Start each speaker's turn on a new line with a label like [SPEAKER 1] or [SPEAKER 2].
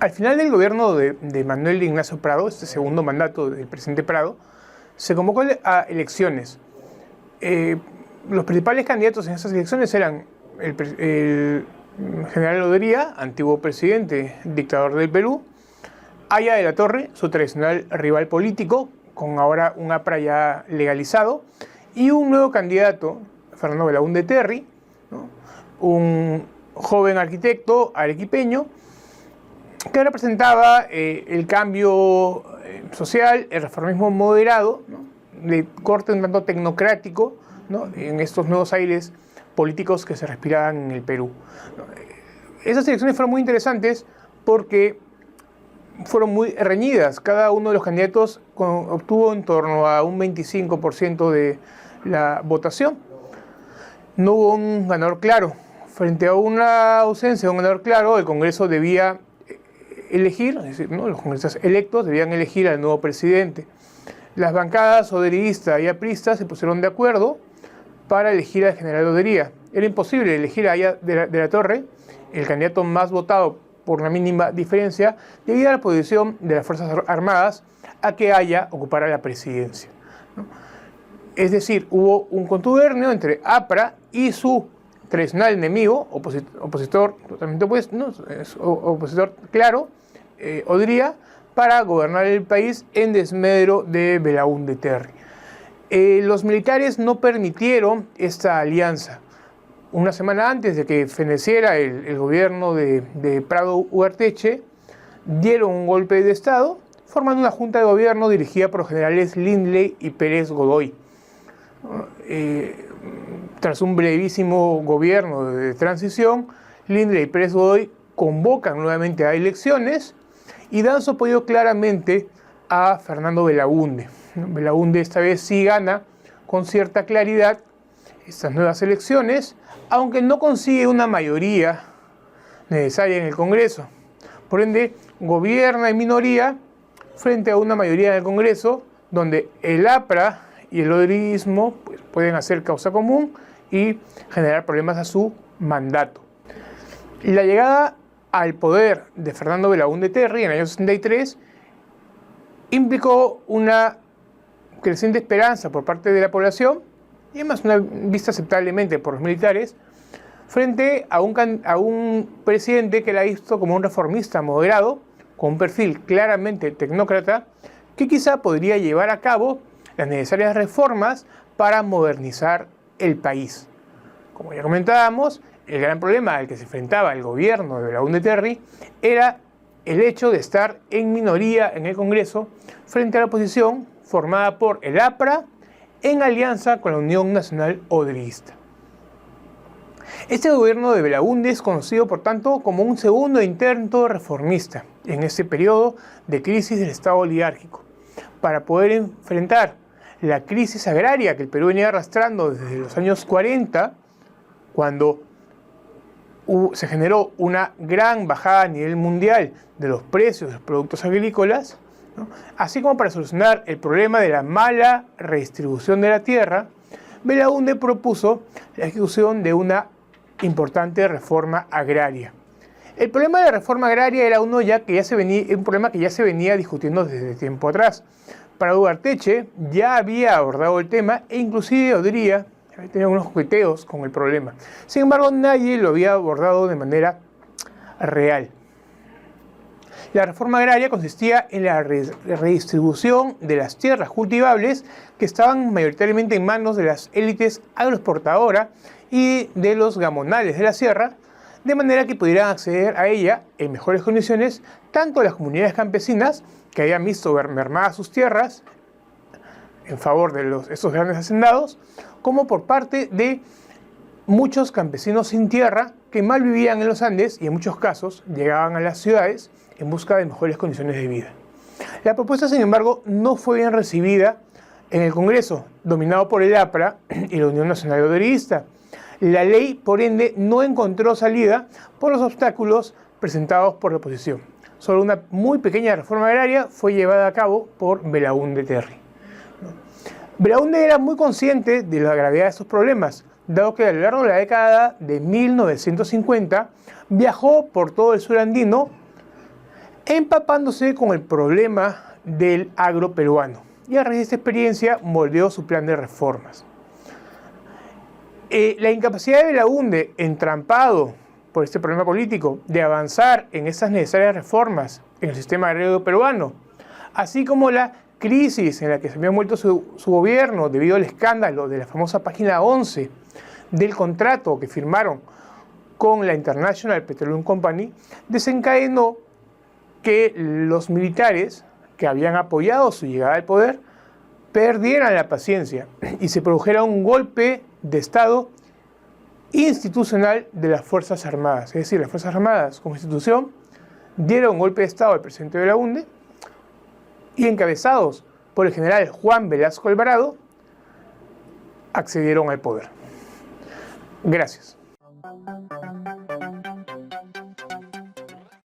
[SPEAKER 1] Al final del gobierno de Manuel Ignacio Prado, este segundo mandato del presidente Prado, se convocó a elecciones. Los principales candidatos en esas elecciones eran el general Lodería, antiguo presidente, dictador del Perú, Haya de la Torre, su tradicional rival político, con ahora un APRA ya legalizado, y un nuevo candidato, Fernando Belaúnde Terry, ¿no? Un joven arquitecto arequipeño, que representaba el cambio social, el reformismo moderado, ¿no? De corte un tanto tecnocrático, ¿no? En estos nuevos aires políticos que se respiraban en el Perú. Esas elecciones fueron muy interesantes porque fueron muy reñidas. Cada uno de los candidatos obtuvo en torno a un 25% de la votación. No hubo un ganador claro. Frente a una ausencia de un ganador claro, el Congreso debía elegir, es decir, ¿no? Los congresistas electos debían elegir al nuevo presidente. Las bancadas oderista y aprista se pusieron de acuerdo para elegir al general Lodería. Era imposible elegir a Haya de la Torre, el candidato más votado por una mínima diferencia, debido a la posición de las Fuerzas Armadas a que Haya ocupara la presidencia, ¿no? Es decir, hubo un contubernio entre APRA y su tradicional enemigo, opositor totalmente opuesto, ¿no? Opositor claro, Odría, para gobernar el país en desmedro de Belaúnde Terry. Los militares no permitieron esta alianza. Una semana antes de que feneciera el gobierno de Prado Ugarteche, dieron un golpe de Estado, formando una junta de gobierno dirigida por los generales Lindley y Pérez Godoy. Tras un brevísimo gobierno de transición, Lindley y Pérez Godoy convocan nuevamente a elecciones y dan su apoyo claramente a Fernando Belaúnde. Belaúnde esta vez sí gana con cierta claridad estas nuevas elecciones, aunque no consigue una mayoría necesaria en el Congreso. Por ende, gobierna en minoría frente a una mayoría en el Congreso, donde el APRA y el odrismo pues, pueden hacer causa común y generar problemas a su mandato. La llegada al poder de Fernando Belaúnde Terry en el año 63 implicó una creciente esperanza por parte de la población y además una vista aceptablemente por los militares frente a un presidente que la ha visto como un reformista moderado con un perfil claramente tecnócrata que quizá podría llevar a cabo las necesarias reformas para modernizar el país. Como ya comentábamos, el gran problema al que se enfrentaba el gobierno de Belaúnde Terry era el hecho de estar en minoría en el Congreso frente a la oposición formada por el APRA en alianza con la Unión Nacional Odrista. Este gobierno de Belaúnde es conocido, por tanto, como un segundo intento reformista en este periodo de crisis del Estado oligárquico, para poder enfrentar la crisis agraria que el Perú venía arrastrando desde los años 40, cuando se generó una gran bajada a nivel mundial de los precios de los productos agrícolas, ¿no? Así como para solucionar el problema de la mala redistribución de la tierra, Belaúnde propuso la ejecución de una importante reforma agraria. El problema de la reforma agraria era un problema que ya se venía discutiendo desde tiempo atrás. Prado Ugarteche ya había abordado el tema e inclusive Odría tenía unos coqueteos con el problema. Sin embargo, nadie lo había abordado de manera real. La reforma agraria consistía en la redistribución de las tierras cultivables que estaban mayoritariamente en manos de las élites agroexportadoras y de los gamonales de la sierra, de manera que pudieran acceder a ella en mejores condiciones tanto las comunidades campesinas que habían visto mermadas sus tierras en favor de estos grandes hacendados, como por parte de muchos campesinos sin tierra que mal vivían en los Andes y en muchos casos llegaban a las ciudades en busca de mejores condiciones de vida. La propuesta, sin embargo, no fue bien recibida en el Congreso, dominado por el APRA y la Unión Nacional Odrista. La ley, por ende, no encontró salida por los obstáculos presentados por la oposición. Solo una muy pequeña reforma agraria fue llevada a cabo por Belaúnde Terry. Belaúnde era muy consciente de la gravedad de estos problemas. dado que a lo largo de la década de 1950 viajó por todo el sur andino empapándose con el problema del agro peruano y a raíz de esta experiencia moldeó su plan de reformas. La incapacidad de Belaúnde, entrampado por este problema político, de avanzar en esas necesarias reformas en el sistema agrario peruano, así como la crisis en la que se había envuelto su gobierno debido al escándalo de la famosa página 11 del contrato que firmaron con la International Petroleum Company, desencadenó que los militares que habían apoyado su llegada al poder perdieran la paciencia y se produjera un golpe de Estado institucional de las Fuerzas Armadas. Es decir, las Fuerzas Armadas como institución dieron un golpe de Estado al presidente Belaúnde y encabezados por el general Juan Velasco Alvarado accedieron al poder. Gracias.